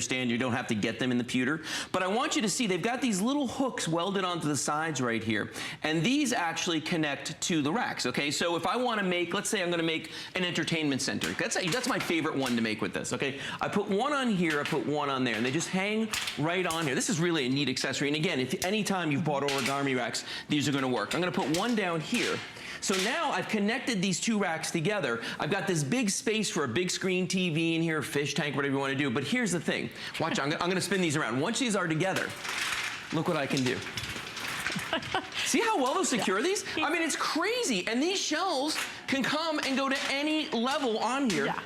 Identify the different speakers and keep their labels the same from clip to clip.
Speaker 1: understand you don't have to get them in the pewter. But I want you to see they've got these little hooks welded onto the sides right here. And these actually connect to the racks, okay? So if I want to make, let's say I'm going to make an entertainment center. That's my favorite one to make with this, okay? I put one on here, I put one on there, and they just hang right on here. This is really a neat accessory. And again, if anytime you've bought origami racks, these are going to work. I'm going to put one down here. So now I've connected these two racks together. I've got this big space for a big screen TV in here, fish tank, whatever you want to do. But here's the thing. Watch, I'm going to spin these around. Once these are together, look what I can do. See how well they'll secure these? I mean, it's crazy. And these shelves can come and go to any level on here.
Speaker 2: Yeah.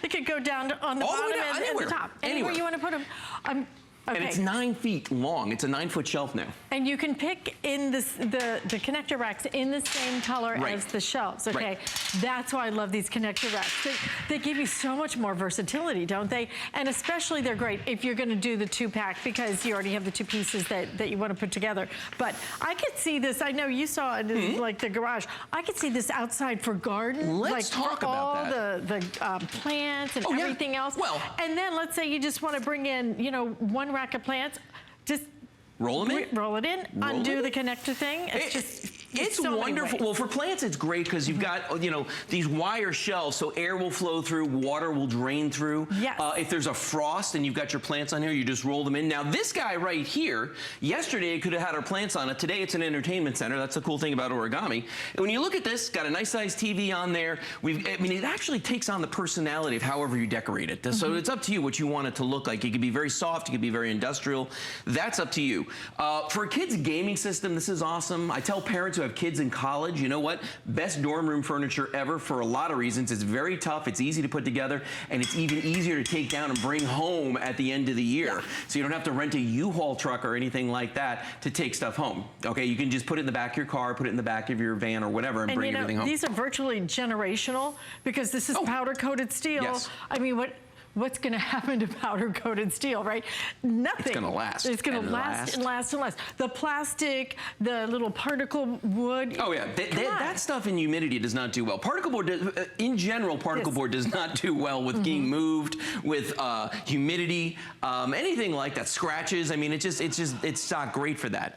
Speaker 2: They could go down on the bottom and the top. Anywhere you want to put them. Okay.
Speaker 1: And it's 9 feet long. It's a 9-foot shelf now.
Speaker 2: And you can pick in this, the connector racks in the same color as the shelves, okay? Right. That's why I love these connector racks. They give you so much more versatility, don't they? And especially they're great if you're gonna do the 2-pack because you already have the 2 pieces that you wanna put together. But I could see this, I know you saw it in like the garage. I could see this outside for garden.
Speaker 1: Let's talk about
Speaker 2: that. All the plants and everything else. Well, and then let's say you just wanna bring in, you know, one rack of plants, just
Speaker 1: roll them in,
Speaker 2: roll it in, undo the connector thing.
Speaker 1: It's so wonderful. Well, for plants, it's great because you've got, you know, these wire shelves, so air will flow through, water will drain through.
Speaker 2: Yes.
Speaker 1: If there's a frost and you've got your plants on here, you just roll them in. Now, this guy right here, yesterday it could have had our plants on it. Today, it's an entertainment center. That's the cool thing about Origami. And when you look at this, got a nice sized TV on there. I mean, it actually takes on the personality of however you decorate it. So it's up to you what you want it to look like. It could be very soft. It could be very industrial. That's up to you. For a kid's gaming system, this is awesome. I tell parents who have kids in college, you know what? Best dorm room furniture ever for a lot of reasons. It's very tough, it's easy to put together, and it's even easier to take down and bring home at the end of the year. So you don't have to rent a U-Haul truck or anything like that to take stuff home. Okay, you can just put it in the back of your car, put it in the back of your van or whatever, and bring everything home.
Speaker 2: These are virtually generational because this is powder-coated steel.
Speaker 1: Yes.
Speaker 2: I mean, what's going to happen to powder-coated steel, right? Nothing.
Speaker 1: It's going to last.
Speaker 2: It's going to last and last and last. The plastic, the little particle wood.
Speaker 1: Oh, yeah. That stuff in humidity does not do well. Particle board, in general, particle board does not do well with being moved, with humidity, anything like that. Scratches. I mean, it's not great for that.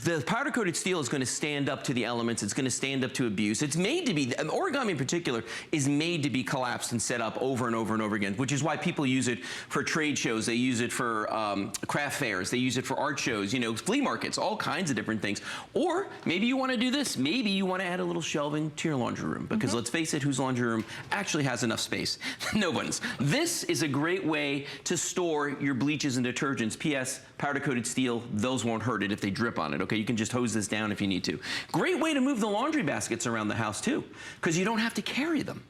Speaker 1: The powder-coated steel is going to stand up to the elements. It's going to stand up to abuse. It's made to be, origami in particular, is made to be collapsed and set up over and over and over again, which is why people use it for trade shows. They use it for craft fairs. They use it for art shows, you know, flea markets, all kinds of different things. Or maybe you want to do this. Maybe you want to add a little shelving to your laundry room because let's face it, whose laundry room actually has enough space? No one's. This is a great way to store your bleaches and detergents. P.S. Powder-coated steel, those won't hurt it if they drip on it, okay? You can just hose this down if you need to. Great way to move the laundry baskets around the house too, because you don't have to carry them.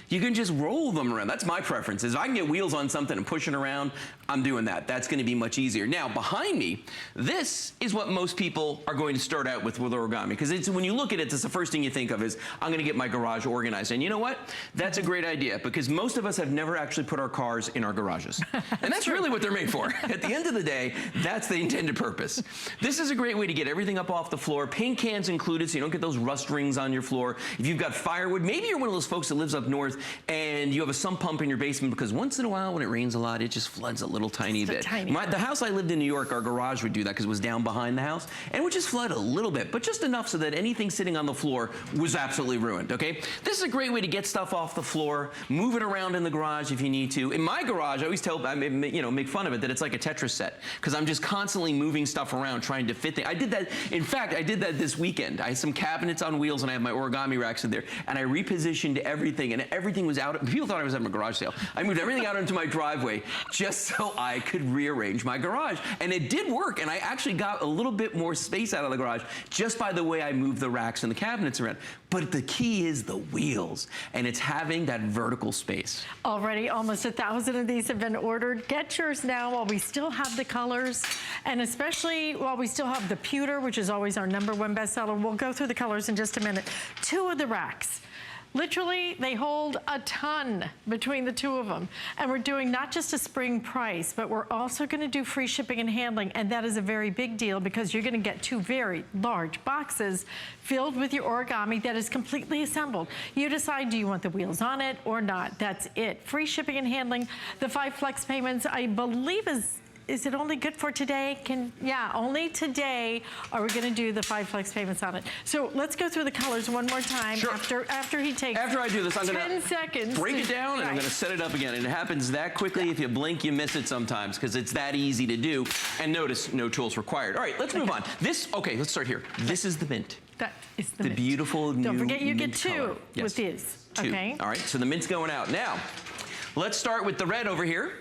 Speaker 1: You can just roll them around. That's my preference. If I can get wheels on something and push it around, I'm doing that. That's going to be much easier. Now, behind me, this is what most people are going to start out with origami, because when you look at it, it's the first thing you think of is, I'm going to get my garage organized. And you know what? That's a great idea, because most of us have never actually put our cars in our garages. And that's really what they're made for. At the end of the day, that's the intended purpose. This is a great way to get everything up off the floor. Paint cans included, so you don't get those rust rings on your floor. If you've got firewood, maybe you're one of those folks that lives up north and you have a sump pump in your basement, because once in a while when it rains a lot, it just floods a little tiny bit. The house I lived in New York, our garage would do that because it was down behind the house, and it would just flood a little bit, but just enough so that anything sitting on the floor was absolutely ruined, okay? This is a great way to get stuff off the floor, move it around in the garage if you need to. In my garage, I always tell, you know, make fun of it, that it's like a Tetris set, because I'm just constantly moving stuff around trying to fit things. I did that, in fact, I did that this weekend. I had some cabinets on wheels and I have my origami racks in there, and I repositioned everything, and everything was out. People thought I was having a garage sale. I moved everything out into my driveway just so I could rearrange my garage. And it did work, and I actually got a little bit more space out of the garage just by the way I moved the racks and the cabinets around. But the key is the wheels, and it's having that vertical space.
Speaker 2: Already almost 1,000 of these have been ordered. Get yours now while we still have the colors, and especially while we still have the pewter, which is always our #1 bestseller. We'll go through the colors in just a minute. 2 of the racks. Literally, they hold a ton between the two of them. And we're doing not just a spring price, but we're also gonna do free shipping and handling, and that is a very big deal because you're gonna get 2 very large boxes filled with your origami that is completely assembled. You decide, do you want the wheels on it or not? That's it. Free shipping and handling. The 5 flex payments, I believe is it only good for today? Yeah, only today are we gonna do the 5 flex payments on it. So let's go through the colors one more time.
Speaker 1: Sure.
Speaker 2: After he takes
Speaker 1: After I do this, I'm
Speaker 2: 10
Speaker 1: gonna
Speaker 2: seconds
Speaker 1: break it down and I'm gonna set it up again. And it happens that quickly, if you blink, you miss it sometimes because it's that easy to do. And notice, no tools required. All right, let's move on. Okay, let's start here. This is the mint.
Speaker 2: That is the mint.
Speaker 1: Beautiful new
Speaker 2: Don't forget you get
Speaker 1: mint
Speaker 2: 2
Speaker 1: color. Yes.
Speaker 2: with these,
Speaker 1: 2.
Speaker 2: okay?
Speaker 1: All right, so the mint's going out. Now, let's start with the red over here.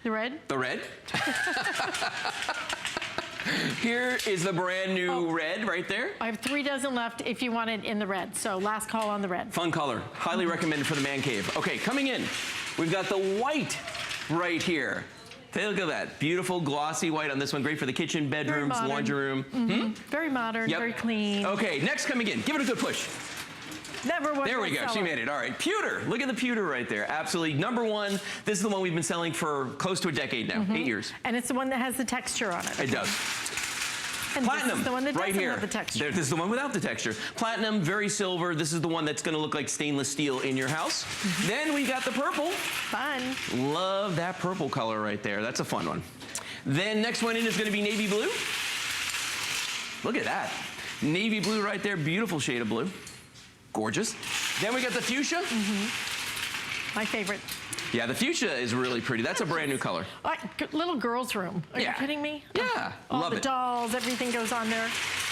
Speaker 2: The red?
Speaker 1: The red. Here is the brand new red right there.
Speaker 2: I have 3 dozen left if you want it in the red. So last call on the red.
Speaker 1: Fun color. Highly recommended for the man cave. Okay, coming in, we've got the white right here. Take a look at that. Beautiful glossy white on this one. Great for the kitchen, bedrooms, laundry room.
Speaker 2: Very modern, very clean.
Speaker 1: Okay, next coming in. Give it a good push.
Speaker 2: There
Speaker 1: we go. She made it. All right. Pewter. Look at the pewter right there. Absolutely. #1. This is the one we've been selling for close to a decade now. 8 years.
Speaker 2: And it's the one that has the texture on it.
Speaker 1: It does.
Speaker 2: And
Speaker 1: Platinum,
Speaker 2: this is the one that
Speaker 1: right
Speaker 2: doesn't
Speaker 1: here.
Speaker 2: have the texture.
Speaker 1: This is the one without the texture. Platinum, very silver. This is the one that's going to look like stainless steel in your house. Then we got the purple.
Speaker 2: Fun.
Speaker 1: Love that purple color right there. That's a fun one. Then next one in is going to be navy blue. Look at that. Navy blue right there. Beautiful shade of blue. Gorgeous. Then we got the fuchsia.
Speaker 2: My favorite.
Speaker 1: Yeah, the fuchsia is really pretty. That's a brand new color.
Speaker 2: Little girl's room. Are you kidding me?
Speaker 1: Yeah,
Speaker 2: All
Speaker 1: love
Speaker 2: the
Speaker 1: it.
Speaker 2: dolls, everything goes on there.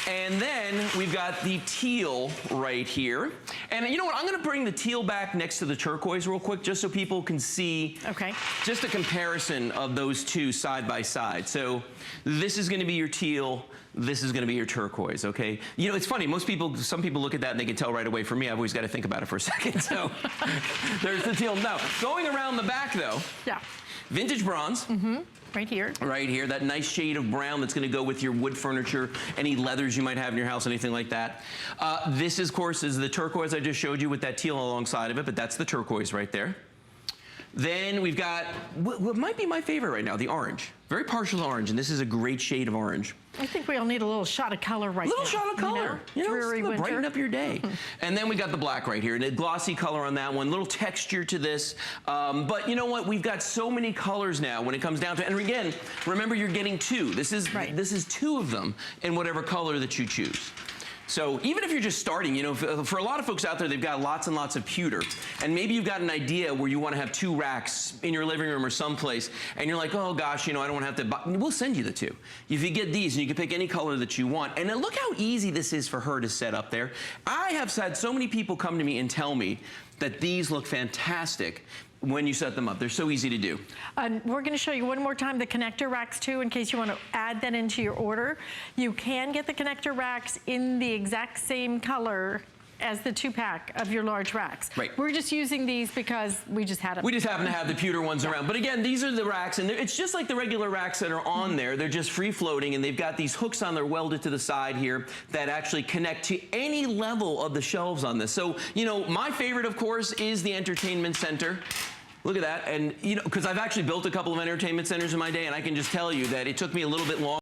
Speaker 1: And then we've got the teal right here. And you know what? I'm going to bring the teal back next to the turquoise real quick just so people can see just a comparison of those two side by side. So this is going to be your teal. This is going to be your turquoise, okay? You know, it's funny. Some people look at that and they can tell right away. For me, I've always got to think about it for a second. So there's the teal. Now, going around the back, though. Yeah. Vintage bronze. Right here. Right here. That nice shade of brown that's going to go with your wood furniture, any leathers you might have in your house, anything like that. This, of course, is the turquoise I just showed you with that teal alongside of it, but that's the turquoise right there. Then we've got what might be my favorite right now, the orange. Very partial orange, and this is a great shade of orange.
Speaker 2: I think we all need a little shot of color right now.
Speaker 1: A little shot of color. You know,
Speaker 2: dreary winter.
Speaker 1: Brighten up your day. And then we got the black right here, and a glossy color on that one, little texture to this. But you know what? We've got so many colors now when it comes down to it. And again, remember you're getting 2. This is 2 of them in whatever color that you choose. So even if you're just starting, you know, for a lot of folks out there, they've got lots and lots of pewter. And maybe you've got an idea where you want to have 2 racks in your living room or someplace. And you're like, oh, gosh, you know, I don't want to have to buy. We'll send you the 2. If you get these, and you can pick any color that you want. And then look how easy this is for her to set up there. I have had so many people come to me and tell me that these look fantastic when you set them up. They're so easy to do.
Speaker 2: We're going to show you one more time the connector racks too, in case you want to add that into your order. You can get the connector racks in the exact same color as the 2-pack of your large racks. Right. We're just using these because we just had them.
Speaker 1: We just happen to have the pewter ones around. But again, these are the racks, and it's just like the regular racks that are on there. They're just free floating, and they've got these hooks on there welded to the side here that actually connect to any level of the shelves on this. So, you know, my favorite, of course, is the entertainment center. Look at that. And, you know, because I've actually built a couple of entertainment centers in my day, and I can just tell you that it took me a little bit longer